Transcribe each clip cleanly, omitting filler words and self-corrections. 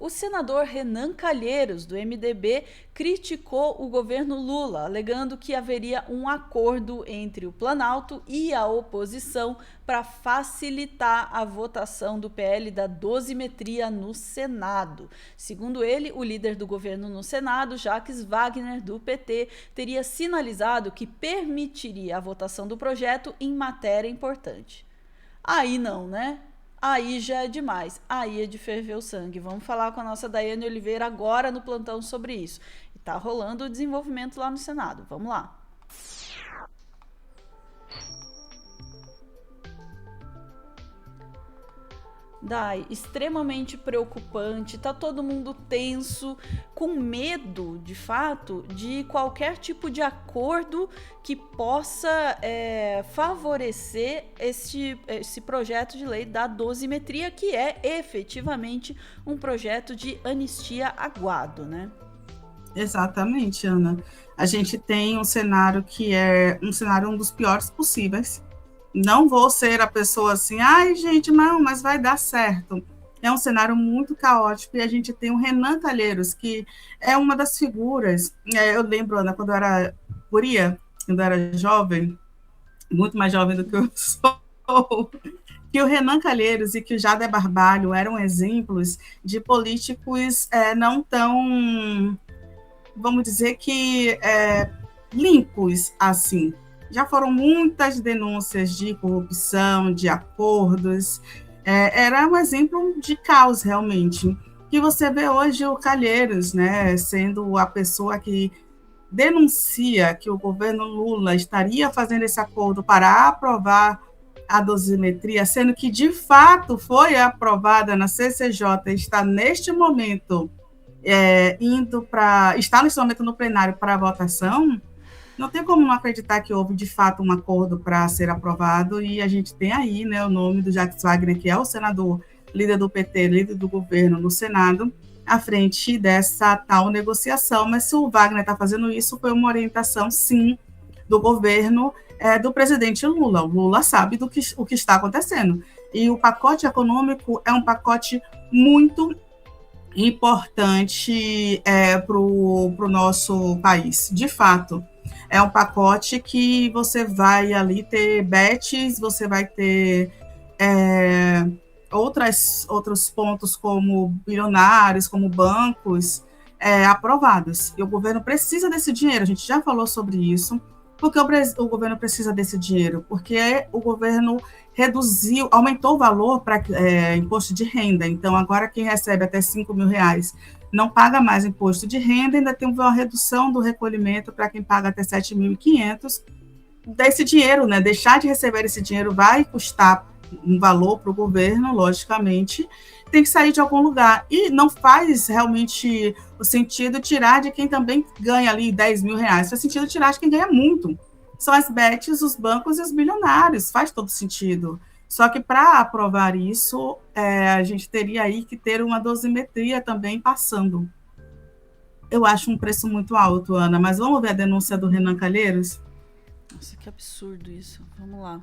o senador Renan Calheiros, do MDB, criticou o governo Lula, alegando que haveria um acordo entre o Planalto e a oposição para facilitar a votação do PL da dosimetria no Senado. Segundo ele, o líder do governo no Senado, Jacques Wagner, do PT, teria sinalizado que permitiria a votação do projeto em matéria importante. Aí não, né? Aí já é demais, aí é de ferver o sangue. Vamos falar com a nossa Daiane Oliveira agora no plantão sobre isso. E tá rolando o desenvolvimento lá no Senado. Vamos lá. Dai, extremamente preocupante, tá todo mundo tenso, com medo, de fato, de qualquer tipo de acordo que possa favorecer esse projeto de lei da dosimetria, que é efetivamente um projeto de anistia aguado, né? Exatamente, Ana. A gente tem um cenário que é um dos piores possíveis. Não vou ser a pessoa assim, ai, gente, não, mas vai dar certo. É um cenário muito caótico e a gente tem o Renan Calheiros, que é uma das figuras. Eu lembro, Ana, quando eu era guria, quando eu era jovem, muito mais jovem do que eu sou, que o Renan Calheiros e que o Jader Barbalho eram exemplos de políticos não tão, vamos dizer que limpos assim. Já foram muitas denúncias de corrupção, de acordos. Era um exemplo de caos, realmente. Que você vê hoje o Calheiros, né, sendo a pessoa que denuncia que o governo Lula estaria fazendo esse acordo para aprovar a dosimetria, sendo que, de fato, foi aprovada na CCJ, está neste momento está neste momento no plenário para votação. Não tem como não acreditar que houve, de fato, um acordo para ser aprovado, e a gente tem aí, né, o nome do Jacques Wagner, que é o senador, líder do PT, líder do governo no Senado, à frente dessa tal negociação. Mas se o Wagner está fazendo isso, foi uma orientação, sim, do governo do presidente Lula. O Lula sabe o que está acontecendo. E o pacote econômico é um pacote muito importante para o nosso país, de fato. É um pacote que você vai ali ter bets, você vai ter outros pontos como bilionários, como bancos aprovados. E o governo precisa desse dinheiro, a gente já falou sobre isso. Por que o governo precisa desse dinheiro? Porque o governo aumentou o valor para imposto de renda. Então, agora quem recebe até R$5.000 não paga mais imposto de renda, ainda tem uma redução do recolhimento para quem paga até 7.500. Desse dinheiro, né? Deixar de receber esse dinheiro vai custar um valor para o governo, logicamente, tem que sair de algum lugar. E não faz realmente o sentido tirar de quem também ganha ali R$10.000. Faz sentido tirar de quem ganha muito. São as bets, os bancos e os bilionários. Faz todo sentido. Só que para aprovar isso, a gente teria aí que ter uma dosimetria também passando. Eu acho um preço muito alto, Ana, mas vamos ver a denúncia do Renan Calheiros? Nossa, que absurdo isso. Vamos lá.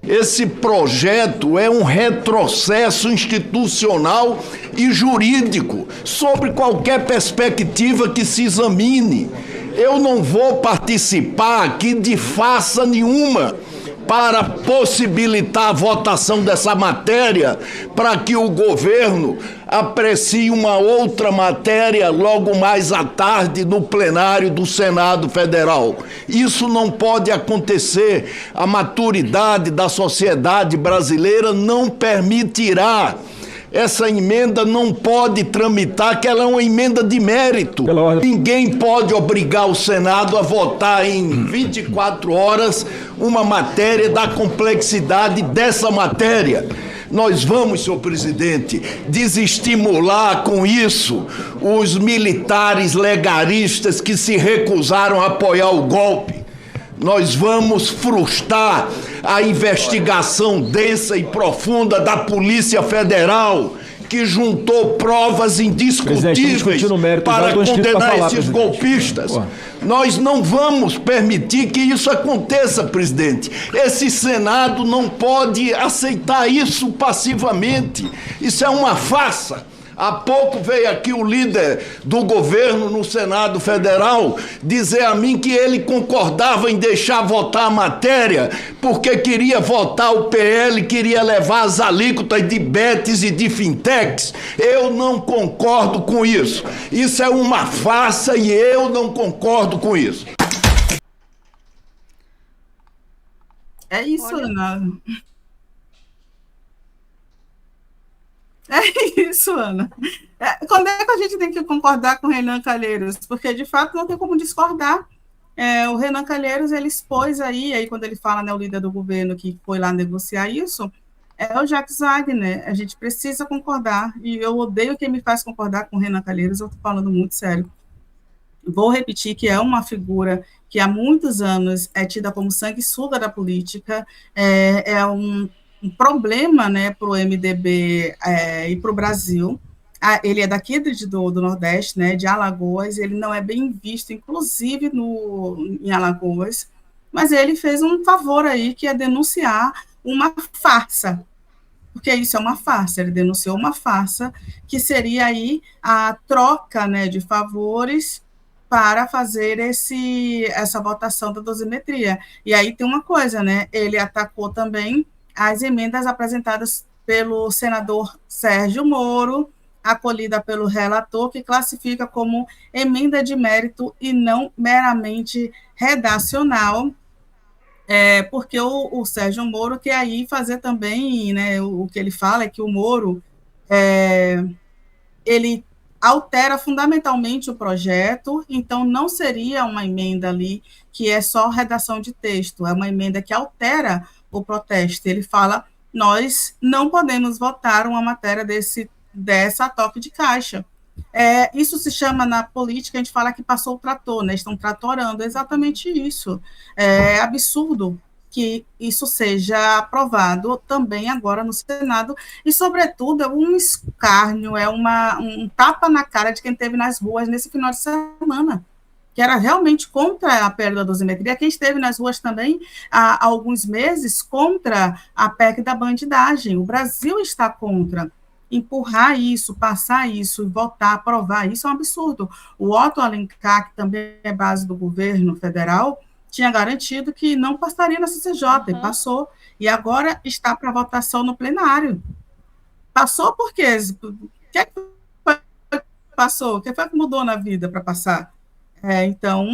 Esse projeto é um retrocesso institucional e jurídico, sobre qualquer perspectiva que se examine. Eu não vou participar aqui de farsa nenhuma para possibilitar a votação dessa matéria, para que o governo aprecie uma outra matéria logo mais à tarde no plenário do Senado Federal. Isso não pode acontecer. A maturidade da sociedade brasileira não permitirá. Essa emenda não pode tramitar, que ela é uma emenda de mérito. Ninguém pode obrigar o Senado a votar em 24 horas uma matéria da complexidade dessa matéria. Nós vamos, senhor presidente, desestimular com isso os militares legaristas que se recusaram a apoiar o golpe. Nós vamos frustrar a investigação densa e profunda da Polícia Federal, que juntou provas indiscutíveis para condenar esses golpistas. Nós não vamos permitir que isso aconteça, presidente. Esse Senado não pode aceitar isso passivamente. Isso é uma farsa. Há pouco veio aqui o líder do governo no Senado Federal dizer a mim que ele concordava em deixar votar a matéria porque queria votar o PL, queria levar as alíquotas de bets e de fintechs. Eu não concordo com isso. Isso é uma farsa e eu não concordo com isso. É isso, Ana. É isso, Ana. Quando é que a gente tem que concordar com o Renan Calheiros? Porque, de fato, não tem como discordar. O Renan Calheiros, ele expôs aí quando ele fala, né, o líder do governo que foi lá negociar isso, é o Jacques Wagner. A gente precisa concordar. E eu odeio quem me faz concordar com o Renan Calheiros, eu estou falando muito sério. Vou repetir que é uma figura que há muitos anos é tida como sanguessuga da política, é um problema, né, para o MDB e para o Brasil. Ele é daqui do Nordeste, né, de Alagoas, ele não é bem visto, inclusive em Alagoas, mas ele fez um favor aí, que é denunciar uma farsa, porque isso é uma farsa, ele denunciou uma farsa, que seria aí a troca, né, de favores para fazer essa votação da dosimetria. E aí tem uma coisa, né, ele atacou também as emendas apresentadas pelo senador Sérgio Moro, acolhida pelo relator, que classifica como emenda de mérito e não meramente redacional, porque o Sérgio Moro quer aí fazer também, né, o que ele fala é que o Moro, ele altera fundamentalmente o projeto, então não seria uma emenda ali que é só redação de texto, é uma emenda que altera o protesto. Ele fala, nós não podemos votar uma matéria dessa toque de caixa. Isso se chama, na política, a gente fala que passou o trator, né? Estão tratorando, exatamente isso. É absurdo que isso seja aprovado também agora no Senado, e, sobretudo, é um escárnio, é um tapa na cara de quem esteve nas ruas nesse final de semana, que era realmente contra a PL da dosimetria, quem esteve nas ruas também há alguns meses contra a PEC da bandidagem. O Brasil está contra. Empurrar isso, passar isso, votar, aprovar, isso é um absurdo. O Otto Alencar, que também é base do governo federal, tinha garantido que não passaria na CCJ, e passou. E agora está para votação no plenário. Passou por quê? O que foi que passou? O que foi que mudou na vida para passar? Então,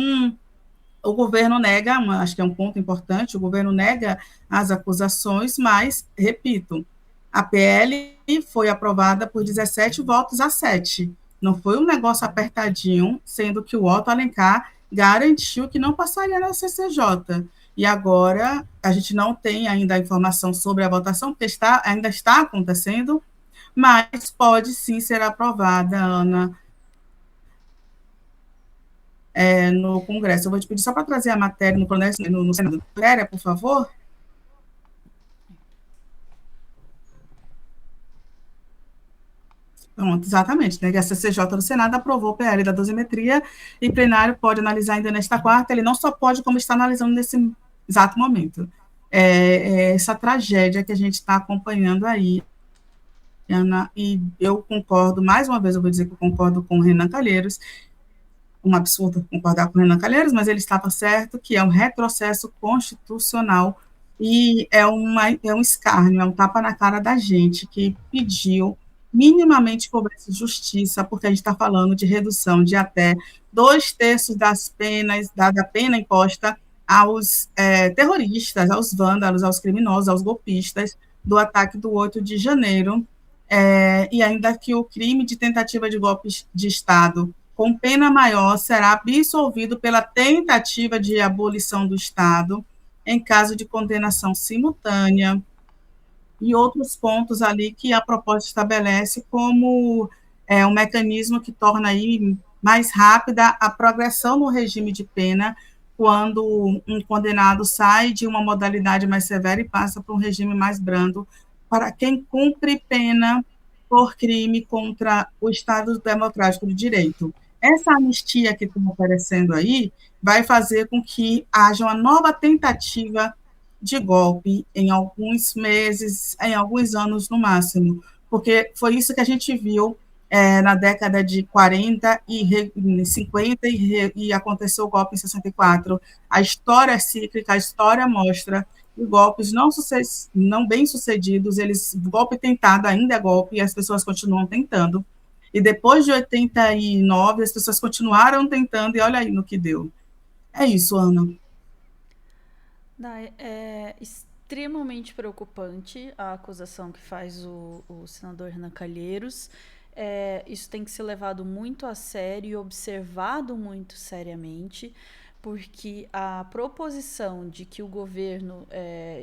o governo nega, acho que é um ponto importante, o governo nega as acusações, mas, repito, a PL foi aprovada por 17 votos a 7. Não foi um negócio apertadinho, sendo que o Otto Alencar garantiu que não passaria na CCJ. E agora a gente não tem ainda a informação sobre a votação, porque ainda está acontecendo, mas pode sim ser aprovada, Ana, no Congresso. Eu vou te pedir só para trazer a matéria no Senado. Matéria, por favor. Pronto, exatamente, né? A CCJ do Senado aprovou o PL da dosimetria e o plenário pode analisar ainda nesta quarta. Ele não só pode, como está analisando nesse exato momento. Essa tragédia que a gente está acompanhando aí, Ana, e eu concordo, mais uma vez eu vou dizer que eu concordo com o Renan Calheiros, um absurdo concordar com o Renan Calheiros, mas ele estava certo que é um retrocesso constitucional e é um escárnio, é um tapa na cara da gente que pediu minimamente cobresse justiça, porque a gente está falando de redução de até 2/3 das penas, da pena imposta aos terroristas, aos vândalos, aos criminosos, aos golpistas do ataque do 8 de janeiro, e ainda que o crime de tentativa de golpe de Estado com pena maior será absolvido pela tentativa de abolição do Estado em caso de condenação simultânea, e outros pontos ali que a proposta estabelece como um mecanismo que torna aí mais rápida a progressão no regime de pena quando um condenado sai de uma modalidade mais severa e passa para um regime mais brando para quem cumpre pena por crime contra o Estado Democrático de Direito. Essa anistia que estão oferecendo aí vai fazer com que haja uma nova tentativa de golpe em alguns meses, em alguns anos no máximo, porque foi isso que a gente viu na década de 40 e 50 e aconteceu o golpe em 64. A história é cíclica, a história mostra que golpes não bem-sucedidos, golpe tentado ainda é golpe e as pessoas continuam tentando. E depois de 89, as pessoas continuaram tentando e olha aí no que deu. É isso, Ana. É extremamente preocupante a acusação que faz o senador Renan Calheiros. Isso tem que ser levado muito a sério e observado muito seriamente, porque a proposição de que o governo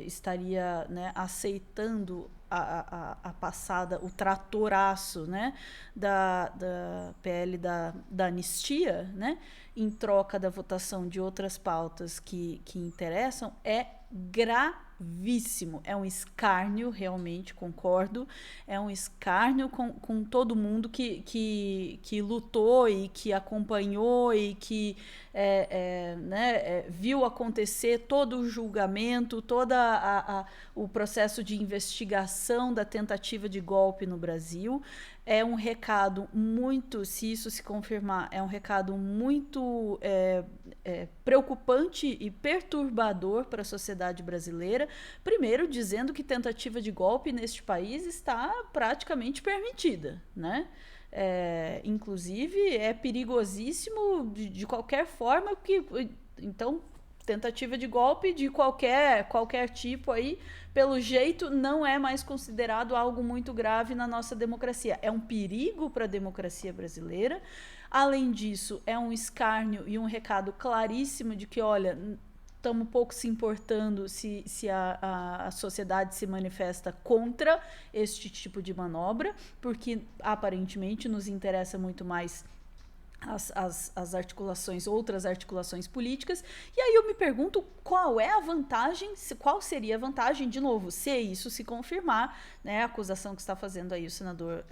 estaria, né, aceitando a passada, o tratoraço, né, da PL da anistia, né, em troca da votação de outras pautas que interessam, é gravíssimo. É um escárnio, realmente, concordo. É um escárnio com todo mundo que lutou e que acompanhou e que viu acontecer todo o julgamento, todo o processo de investigação da tentativa de golpe no Brasil. É um recado muito, se isso se confirmar, é um recado muito preocupante e perturbador para a sociedade brasileira. Primeiro, dizendo que tentativa de golpe neste país está praticamente permitida, né? Inclusive, é perigosíssimo de qualquer forma, então, tentativa de golpe de qualquer tipo aí, pelo jeito, não é mais considerado algo muito grave na nossa democracia. É um perigo para a democracia brasileira. Além disso, é um escárnio e um recado claríssimo de que, olha, estamos pouco se importando se a sociedade se manifesta contra este tipo de manobra, porque aparentemente nos interessa muito mais as articulações, outras articulações políticas. E aí eu me pergunto qual é a vantagem, qual seria a vantagem, de novo, se isso se confirmar, né, a acusação que está fazendo aí o senador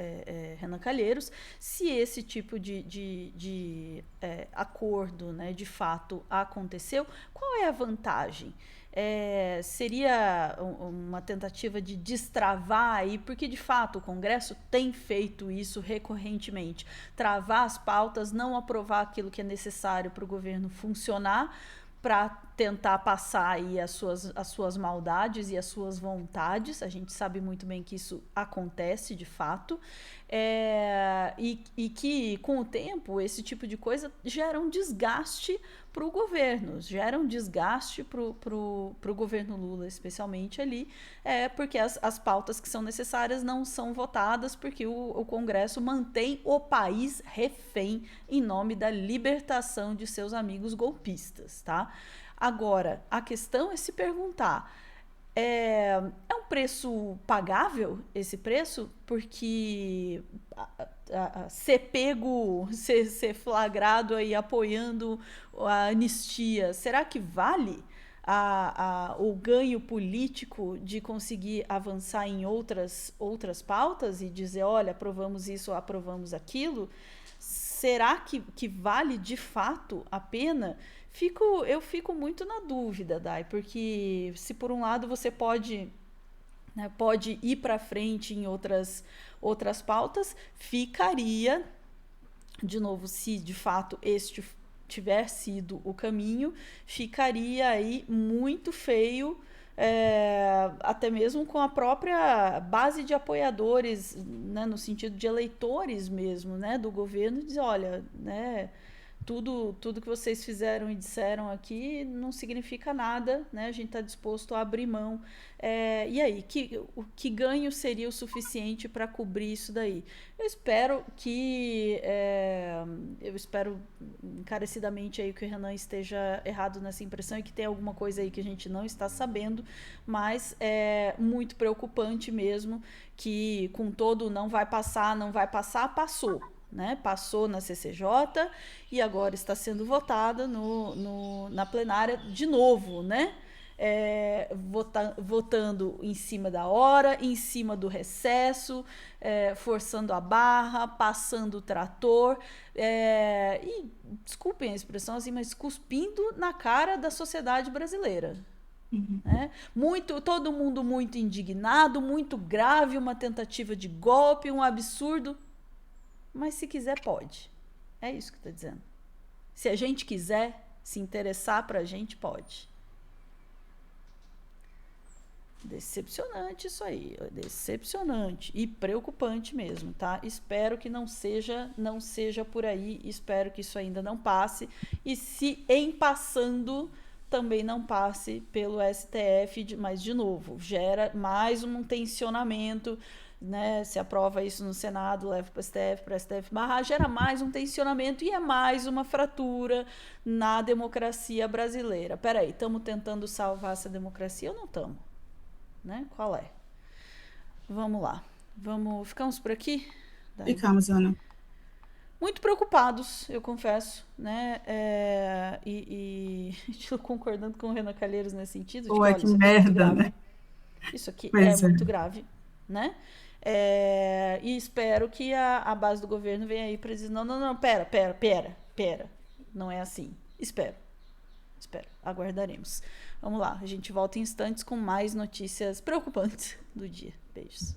Renan Calheiros, se esse tipo de acordo, né, de fato aconteceu, qual é a vantagem? Seria uma tentativa de destravar aí, porque de fato o Congresso tem feito isso recorrentemente, travar as pautas, não aprovar aquilo que é necessário para o governo funcionar, para tentar passar aí as suas maldades e as suas vontades. A gente sabe muito bem que isso acontece de fato, e que com o tempo esse tipo de coisa gera um desgaste para o governo, gera um desgaste para o governo Lula, especialmente ali, porque as pautas que são necessárias não são votadas, porque o Congresso mantém o país refém em nome da libertação de seus amigos golpistas, tá? Agora, a questão é se perguntar, é um preço pagável esse preço? Porque ser pego, ser flagrado aí apoiando a anistia, será que vale o ganho político de conseguir avançar em outras pautas e dizer, olha, aprovamos isso, aprovamos aquilo? Será que vale de fato a pena? Eu fico muito na dúvida, Dai, porque se por um lado você pode ir para frente em outras pautas, ficaria, de novo, se de fato este tiver sido o caminho, ficaria aí muito feio, até mesmo com a própria base de apoiadores, né, no sentido de eleitores mesmo, né, do governo, dizer, olha, né, tudo que vocês fizeram e disseram aqui não significa nada, né? A gente está disposto a abrir mão. E aí, que ganho seria o suficiente para cobrir isso daí? Eu espero encarecidamente aí que o Renan esteja errado nessa impressão e que tem alguma coisa aí que a gente não está sabendo, mas é muito preocupante mesmo que com todo não vai passar, passou. Né, passou na CCJ e agora está sendo votada na plenária de novo, né? votando em cima da hora, em cima do recesso, forçando a barra, passando o trator, e, desculpem a expressão assim, mas cuspindo na cara da sociedade brasileira. Né? Todo mundo muito indignado, muito grave, uma tentativa de golpe, um absurdo. Mas se quiser, pode. É isso que está dizendo. Se a gente quiser se interessar pra gente, pode. Decepcionante isso aí, decepcionante e preocupante mesmo, tá? Espero que não seja por aí, espero que isso ainda não passe, e se em passando também não passe pelo STF, mas de novo, gera mais um tensionamento, né? Se aprova isso no Senado, leva para o STF barrar, gera mais um tensionamento e é mais uma fratura na democracia brasileira. Peraí, estamos tentando salvar essa democracia ou não estamos? Né? Qual é? Vamos lá. Ficamos por aqui? Ficamos, Ana. Muito preocupados, eu confesso, né? Estou concordando com o Renan Calheiros nesse sentido. Pô, que merda, né? Isso aqui é muito grave, né? E espero que a base do governo venha aí para dizer, não, pera. Não é assim. Espero. Aguardaremos. Vamos lá, a gente volta em instantes com mais notícias preocupantes do dia. Beijos.